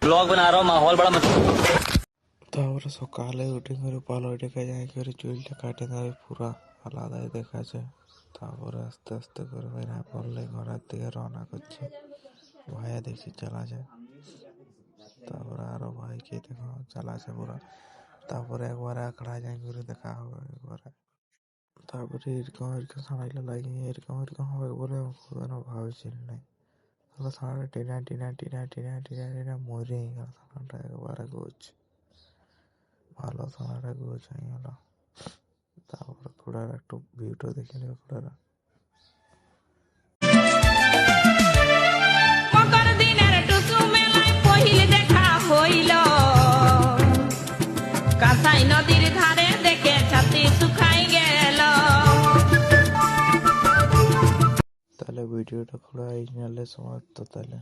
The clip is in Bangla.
ब्लॉग बना रहा हूँ, माहौल बड़ा তারপরে সকালে উঠে করে পালো ডেকে যাই করে চুলটা কাটে দেয় পুরা আলাদাই দেখাচ্ছে। তারপরে আস্তে আস্তে করে বেরা পড়লে ঘরের দিকে রওনা করছে, ভাইয়া দেখি চালাছে। তারপরে আরো ভাইকে দেখো চালাছে পুরা। তারপরে একবারে আখড়া যাই করে দেখা হবে একবারে। তারপরে এরকম এরকম সারাইলে লাগে এরকম এরকম হবে বলে কোনো ভাবছিল নাই। তাহলে সারাটা টিনা টিনা টিনা টিনা টিনা টিনা মরেই গেল সারাটা একবারে গোছ। ভালো সারাটা গোছ হয়ে গেল। তারপরে ঘোড়ার একটু ভিউটা দেখে নেবে ঘোড়ারা। মকর দিনের টুসু মেলায় পহিল দেখা হইল, কাঁসাই নদীর ধারে দেখে ছাতি শুকাই গেল। তাহলে ভিডিওটা ঘোড়া এই চ্যানেলে সমাপ্ত তাহলে।